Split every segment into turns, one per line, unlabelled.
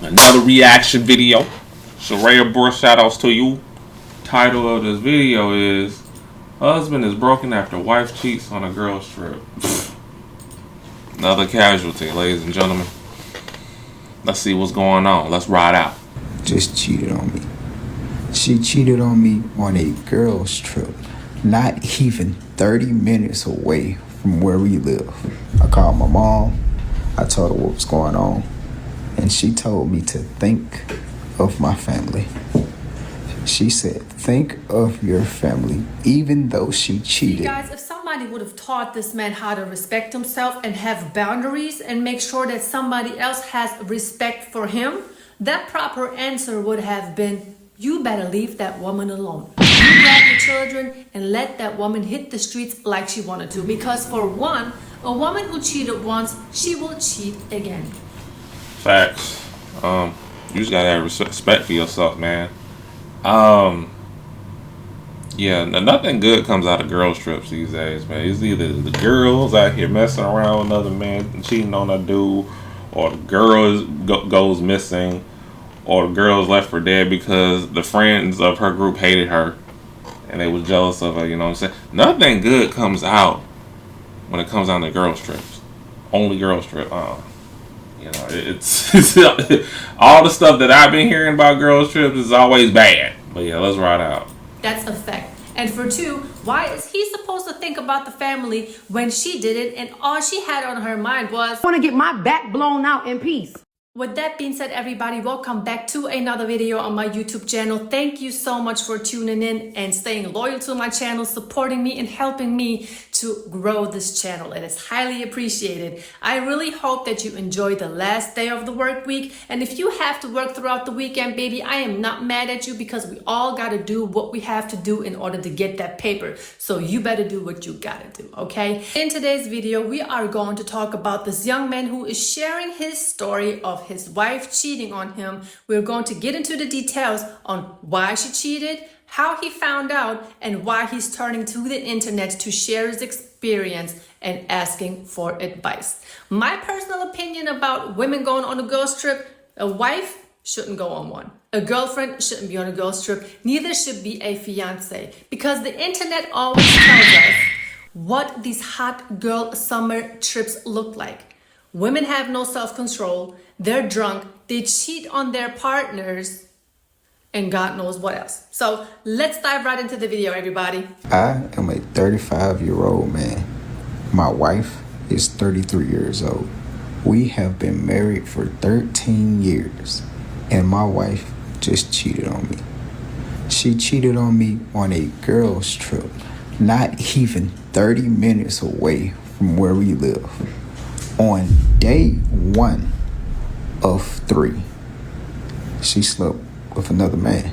Another reaction video. MasterBoris, shout outs to you. Title of this video is Husband is broken after wife cheats on a girl's trip. Another casualty, ladies and gentlemen. Let's see what's going on. Let's ride out.
Just cheated on me. She cheated on me on a girl's trip, not even 30 minutes away from where we live. I called my mom. I told her what was going on, and she told me to think of my family. She said, think of your family, even though she cheated.
Guys, if somebody would have taught this man how to respect himself and have boundaries and make sure that somebody else has respect for him, that proper answer would have been, you better leave that woman alone. You grab your children and let that woman hit the streets like she wanted to. Because for one, a woman who cheated once, she will cheat again.
Facts. You just gotta have respect for yourself, man. Yeah, nothing good comes out of girls' trips these days, man. It's either the girls out here messing around with another man, cheating on a dude, or the girl goes missing, or the girl's left for dead because the friends of her group hated her and they was jealous of her, you know what I'm saying? Nothing good comes out when it comes down to girls' trips. Only girls' trip. You know, it's all the stuff that I've been hearing about girls' trips is always bad. But yeah, let's ride out.
That's a fact. And for two, why is he supposed to think about the family when she did it and all she had on her mind was,
I want to get my back blown out in peace.
With that being said, everybody, welcome back to another video on my YouTube channel. Thank you so much for tuning in and staying loyal to my channel, supporting me and helping me to grow this channel. It is highly appreciated. I really hope that you enjoy the last day of the work week. And if you have to work throughout the weekend, baby, I am not mad at you because we all got to do what we have to do in order to get that paper. So you better do what you got to do, okay? In today's video, we are going to talk about this young man who is sharing his story of his wife cheating on him. We're going to get into the details on why she cheated, how he found out, and why he's turning to the internet to share his experience and asking for advice. My personal opinion about women going on a girls trip: a wife shouldn't go on one. A girlfriend shouldn't be on a girls trip. Neither should be a fiance, because the internet always tells us what these hot girl summer trips look like. Women have no self-control, they're drunk, they cheat on their partners, and God knows what else. So let's dive right into the video, everybody.
I am a 35-year-old man. My wife is 33 years old. We have been married for 13 years, and my wife just cheated on me. She cheated on me on a girls' trip, not even 30 minutes away from where we live. On day 1 of 3, she slept with another man.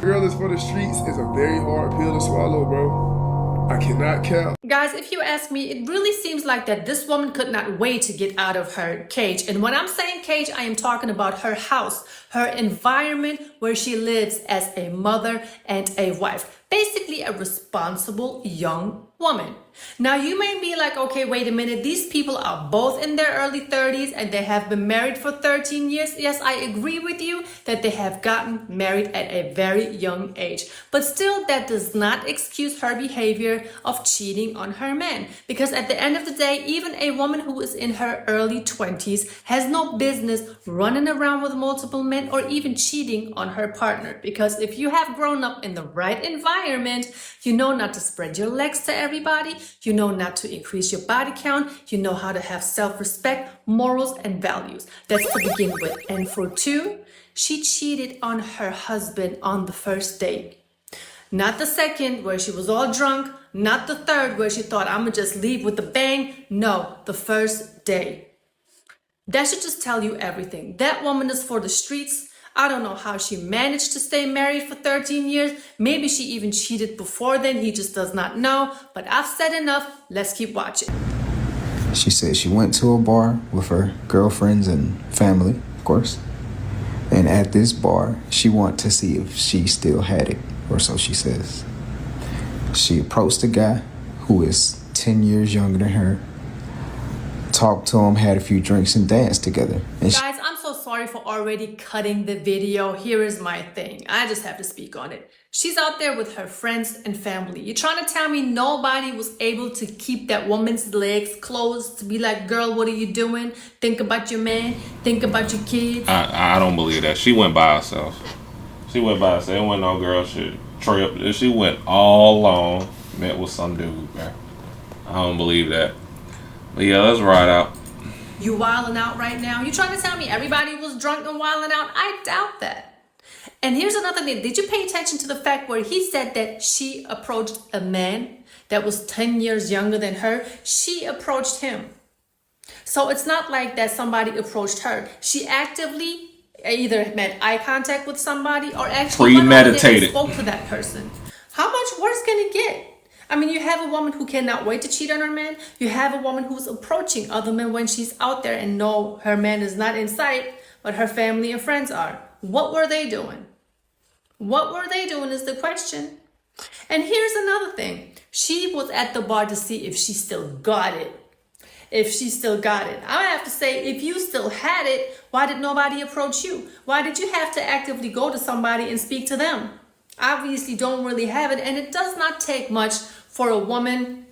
Girl is for the streets is a very hard pill to swallow, bro. I cannot cap.
Guys, if you ask me, it really seems like that this woman could not wait to get out of her cage. And when I'm saying cage, I am talking about her house, her environment where she lives as a mother and a wife. Basically a responsible young woman. Now you may be like, okay, wait a minute. These people are both in their early 30s and they have been married for 13 years. Yes, I agree with you that they have gotten married at a very young age. But still, that does not excuse her behavior of cheating on her man. Because at the end of the day, even a woman who is in her early 20s has no business running around with multiple men or even cheating on her partner. Because if you have grown up in the right environment, you know not to spread your legs to everybody. You know not to increase your body count. You know how to have self-respect, morals, and values. That's to begin with. And for two, she cheated on her husband on the first date. Not the second, where she was all drunk. Not the third, where she thought, I'm gonna just leave with a bang. No, the first day. That should just tell you everything. That woman is for the streets. I don't know how she managed to stay married for 13 years. Maybe she even cheated before then. He just does not know. But I've said enough. Let's keep watching.
She said she went to a bar with her girlfriends and family, of course. And at this bar, she wanted to see if she still had it, or so she says. She approached a guy who is 10 years younger than her, talked to him, had a few drinks, and danced together. And
Guys, I'm so sorry for already cutting the video. Here is my thing. I just have to speak on it. She's out there with her friends and family. You're trying to tell me nobody was able to keep that woman's legs closed to be like, girl, what are you doing? Think about your man. Think about your kids.
I don't believe that. She went by herself. She went by herself. It wasn't no girl trip. She went all alone. Met with some dude, man. I don't believe that. But yeah, let's ride out.
You wilding out right now? You trying to tell me everybody was drunk and wilding out? I doubt that. And here's another thing. Did you pay attention to the fact where he said that she approached a man that was 10 years younger than her? She approached him. So it's not like that somebody approached her. She actively either made eye contact with somebody or actually
premeditated
spoke to that person. How much worse can it get? I mean, you have a woman who cannot wait to cheat on her man. You have a woman who's approaching other men when she's out there and know her man is not in sight, but her family and friends are. What were they doing? What were they doing is the question. And here's another thing. She was at the bar to see if she still got it. If she still got it. I have to say, if you still had it, why did nobody approach you? Why did you have to actively go to somebody and speak to them? Obviously don't really have it, and it does not take much for a woman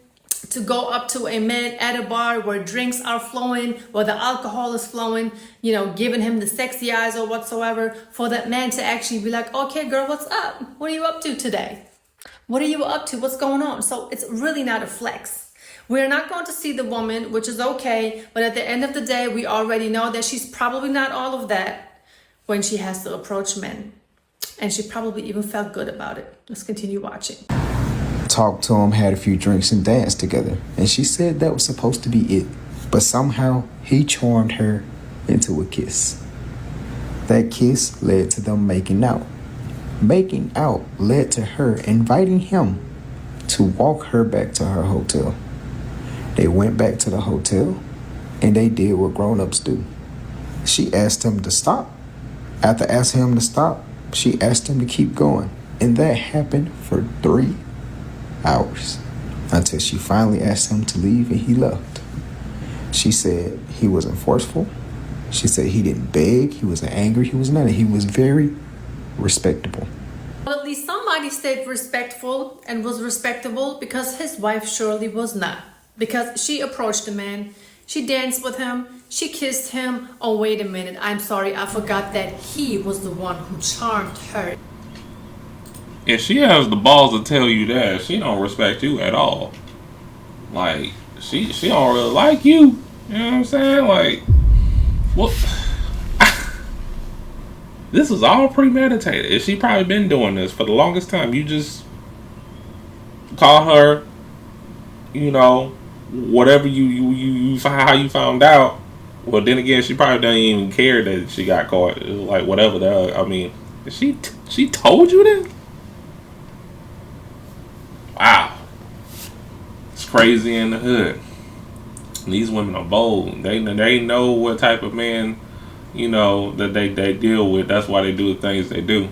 to go up to a man at a bar where drinks are flowing, where the alcohol is flowing, you know, giving him the sexy eyes or whatsoever, for that man to actually be like, okay, girl, what's up? What are you up to today? What are you up to? What's going on? So it's really not a flex. We're not going to see the woman, which is okay, but at the end of the day, we already know that she's probably not all of that when she has to approach men. And she probably even felt good about it. Let's continue watching.
Talked to him, had a few drinks and danced together. And she said that was supposed to be it. But somehow he charmed her into a kiss. That kiss led to them making out. Making out led to her inviting him to walk her back to her hotel. They went back to the hotel and they did what grown-ups do. She asked him to stop. After asking him to stop, she asked him to keep going. And that happened for 3 hours until she finally asked him to leave and he left. She said he wasn't forceful. She said he didn't beg. He wasn't angry. He was nothing. He was very respectable.
Well, at least somebody stayed respectful and was respectable, because his wife surely was not. Because she approached the man. She danced with him. She kissed him. Oh, wait a minute. I'm sorry. I forgot that he was the one who charmed her.
If she has the balls to tell you that, she don't respect you at all. Like, she don't really like you. You know what I'm saying? Like, what? This is all premeditated. She probably been doing this for the longest time. You just call her, you know, whatever you how you found out. Well, then again, she probably doesn't even care that she got caught. It was like, whatever the hell. I mean, she told you that? Wow. It's crazy in the hood. These women are bold. They know what type of man, you know, that they deal with. That's why they do the things they do.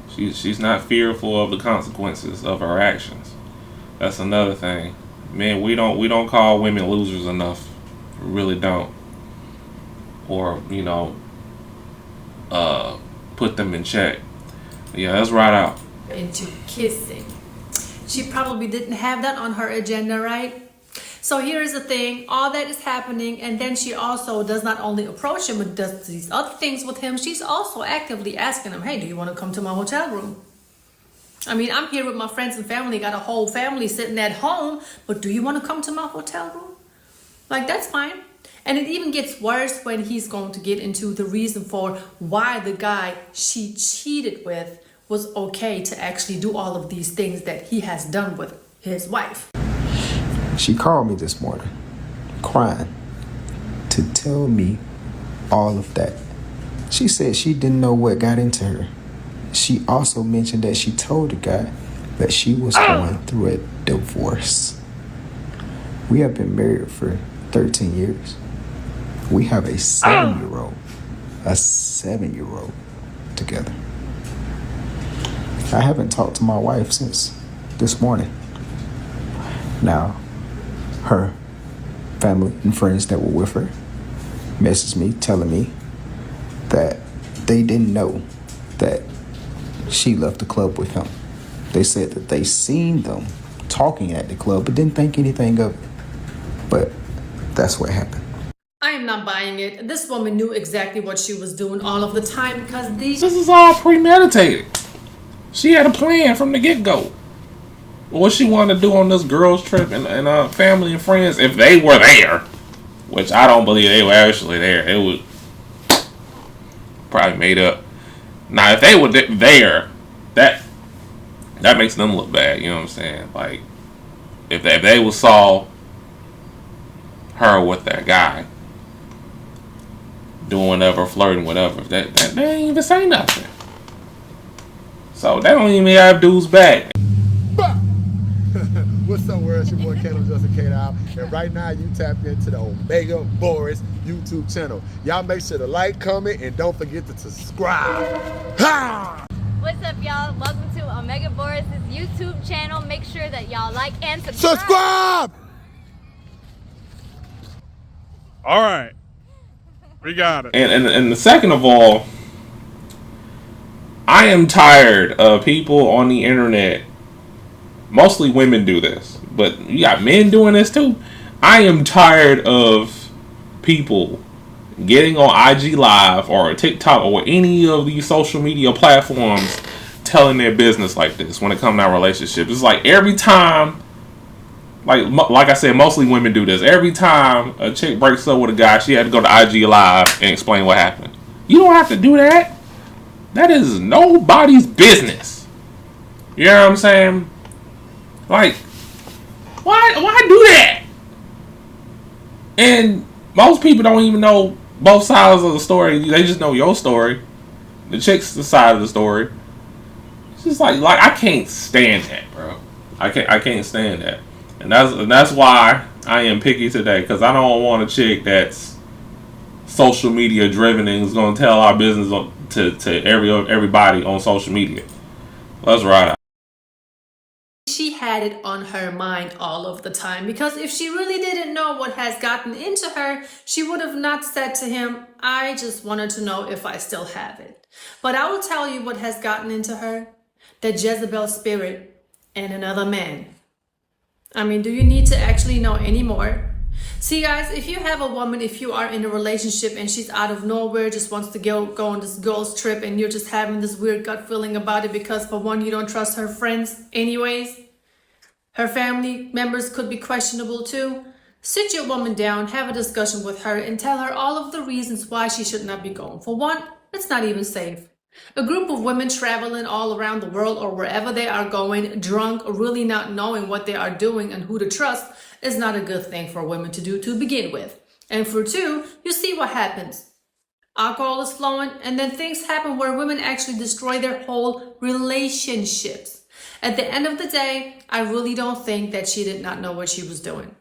She's not fearful of the consequences of her actions. That's another thing. Man, we don't call women losers enough. We really don't. Or, you know, put them in check. Yeah, let's ride out.
Into kissing. She probably didn't have that on her agenda, right? So here's the thing, all that is happening, and then she also does not only approach him, but does these other things with him. She's also actively asking him, hey, do you want to come to my hotel room? I mean, I'm here with my friends and family, got a whole family sitting at home, but do you want to come to my hotel room? Like, that's fine. And it even gets worse when he's going to get into the reason for why the guy she cheated with was okay to actually do all of these things that he has done with his wife.
She called me this morning, crying, to tell me all of that. She said she didn't know what got into her. She also mentioned that she told the guy that she was going through a divorce. We have been married for 13 years. We have a 7-year-old, together. I haven't talked to my wife since this morning. Now, her family and friends that were with her messaged me telling me that they didn't know that she left the club with him. They said that they seen them talking at the club but didn't think anything of it. But that's what happened.
I am not buying it. This woman knew exactly what she was doing all of the time because
This is all premeditated. She had a plan from the get-go. What she wanted to do on this girls' trip and family and friends, if they were there, which I don't believe they were actually there, it was probably made up. Now, if they were there, that makes them look bad. You know what I'm saying? Like, if they saw her with that guy doing whatever, flirting, whatever, they ain't even say nothing. So they don't even have dudes back.
What's up, world? It's your boy Kendall Justin K. Now, and right now you tap into the MasterBoris YouTube channel. Y'all make sure to like, comment, and don't forget to subscribe. Ha!
What's up, y'all? Welcome to MasterBoris' YouTube channel. Make sure that y'all like and subscribe.
Subscribe!
All right. We got it.
And the second of all, I am tired of people on the internet. Mostly women do this, but you got men doing this too. I am tired of people getting on IG Live or TikTok or any of these social media platforms telling their business like this when it comes to our relationships. It's like every time, like I said, mostly women do this. Every time a chick breaks up with a guy, she had to go to IG Live and explain what happened. You don't have to do that. That is nobody's business. You know what I'm saying? Like, why do that? And most people don't even know both sides of the story. They just know your story. The chick's side of the story. It's just like I can't stand that, bro. I can't stand that. And that's why I am picky today, because I don't want a chick that's social media driven and is gonna tell our business to everybody on social media. Let's ride out.
she had it on her mind all of the time, because if she really didn't know what has gotten into her, she would have not said to him, I just wanted to know if I still have it. But I will tell you what has gotten into her: the Jezebel spirit and another man. I mean, do you need to actually know any more? See, guys, if you have a woman, if you are in a relationship and she's out of nowhere, just wants to go on this girl's trip, and you're just having this weird gut feeling about it because, for one, you don't trust her friends anyways. Her family members could be questionable too. Sit your woman down, have a discussion with her, and tell her all of the reasons why she should not be going. For one, it's not even safe. A group of women traveling all around the world or wherever they are going, drunk, really not knowing what they are doing and who to trust, is not a good thing for women to do to begin with. And for two, you see what happens. Alcohol is flowing, and then things happen where women actually destroy their whole relationships. At the end of the day, I really don't think that she did not know what she was doing.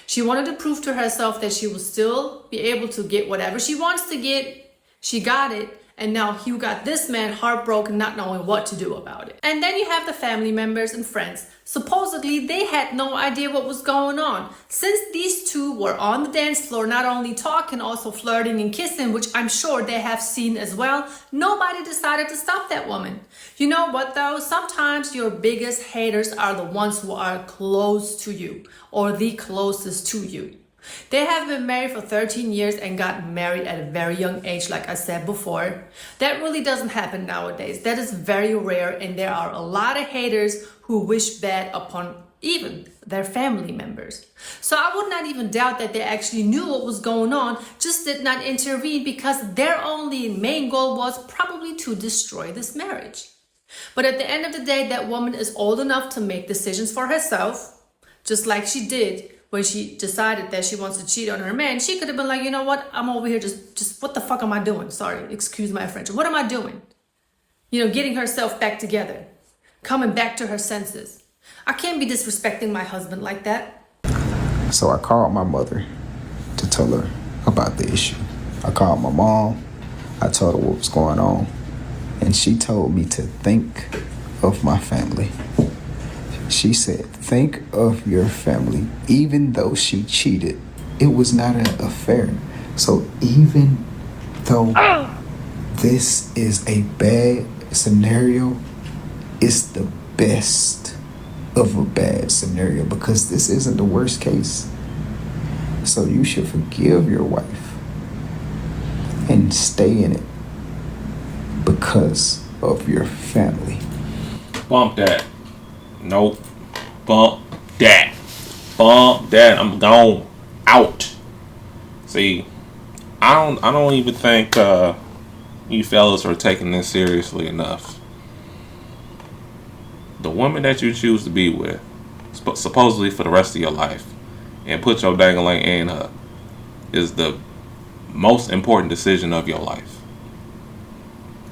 She wanted to prove to herself that she will still be able to get whatever she wants to get. She got it. And now you got this man heartbroken, not knowing what to do about it. And then you have the family members and friends. Supposedly, they had no idea what was going on. Since these two were on the dance floor, not only talking, also flirting and kissing, which I'm sure they have seen as well, nobody decided to stop that woman. You know what though? Sometimes your biggest haters are the ones who are close to you, or the closest to you. They have been married for 13 years and got married at a very young age, like I said before. That really doesn't happen nowadays. That is very rare, and there are a lot of haters who wish bad upon even their family members. So I would not even doubt that they actually knew what was going on, just did not intervene because their only main goal was probably to destroy this marriage. But at the end of the day, that woman is old enough to make decisions for herself, just like she did when she decided that she wants to cheat on her man. She could have been like, you know what? I'm over here just what the fuck am I doing? Sorry, excuse my French. What am I doing? You know, getting herself back together, coming back to her senses. I can't be disrespecting my husband like that.
So I called my mother to tell her about the issue. I called my mom. I told her what was going on. And she told me to think of my family. She said, think of your family. Even though she cheated, it was not an affair. So even though this is a bad scenario, it's the best of a bad scenario because this isn't the worst case. So you should forgive your wife and stay in it because of your family.
Bump that. Nope. Bump that. Bump that. I'm gone. Out. See, I don't even think you fellas are taking this seriously enough. The woman that you choose to be with, supposedly for the rest of your life, and put your dangling in her, is the most important decision of your life.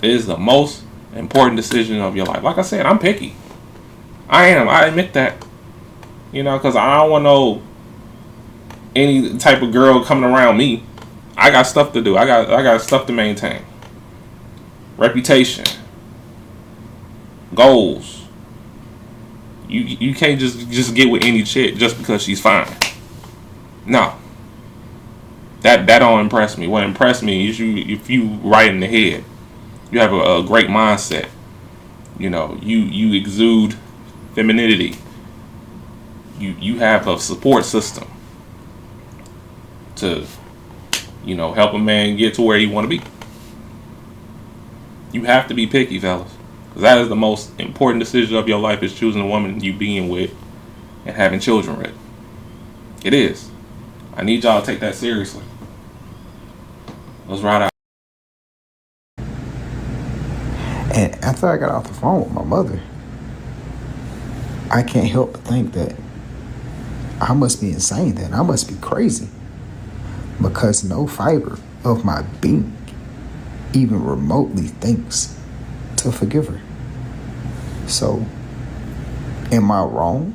It is the most important decision of your life. Like I said, I'm picky. I am. I admit that. You know, because I don't want any type of girl coming around me. I got stuff to do. I got stuff to maintain. Reputation. Goals. You can't just get with any chick just because she's fine. No. That don't impress me. What impressed me is if you right in the head. You have a great mindset. You know, you exude femininity. You have a support system to, you know, help a man get to where you want to be. You have to be picky, fellas. Because that is the most important decision of your life, is choosing a woman you being with and having children with. It is. I need y'all to take that seriously. Let's ride out.
And after I got off the phone with my mother, I can't help but think that I must be insane then. I must be crazy. Because no fiber of my being even remotely thinks to forgive her. So, am I wrong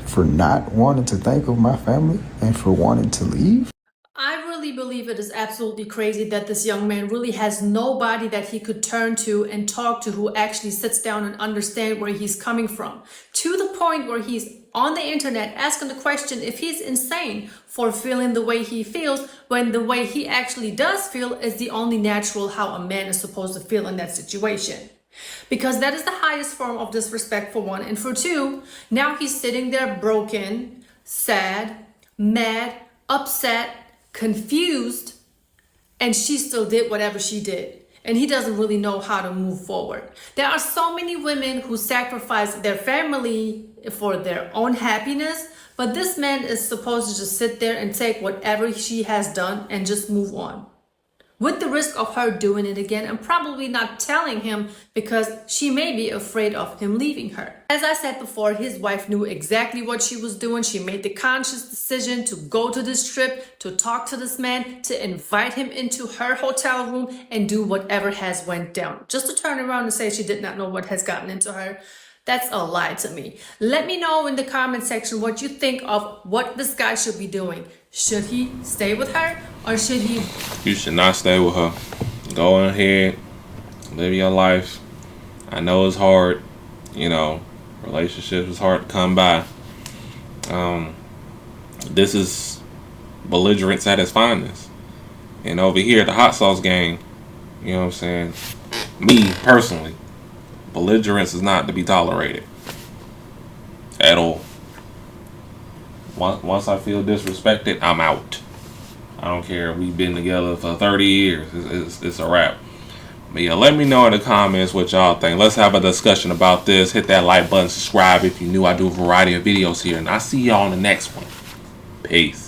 for not wanting to think of my family and for wanting to leave?
I really believe it is absolutely crazy that this young man really has nobody that he could turn to and talk to who actually sits down and understand where he's coming from. To the point where he's on the internet asking the question if he's insane for feeling the way he feels, when the way he actually does feel is the only natural how a man is supposed to feel in that situation. Because that is the highest form of disrespect, for one. And for two, now he's sitting there broken, sad, mad, upset, confused, and she still did whatever she did. And he doesn't really know how to move forward. There are so many women who sacrifice their family for their own happiness, but this man is supposed to just sit there and take whatever she has done and just move on. With the risk of her doing it again and probably not telling him because she may be afraid of him leaving her. As I said before, his wife knew exactly what she was doing. She made the conscious decision to go to this trip, to talk to this man, to invite him into her hotel room and do whatever has went down. Just to turn around and say she did not know what has gotten into her. That's a lie to me. Let me know in the comment section what you think of what this guy should be doing. Should he stay with her or should he?
You should not stay with her. Go ahead, live your life. I know it's hard. You know, relationships is hard to come by. This is belligerence at its finest. And over here, the hot sauce gang, you know what I'm saying? Me, personally, belligerence is not to be tolerated at all. Once I feel disrespected, I'm out. I don't care. We've been together for 30 years. It's a wrap. But yeah, let me know in the comments what y'all think. Let's have a discussion about this. Hit that like button, subscribe if you're new. I do a variety of videos here, and I'll see y'all on the next one. Peace.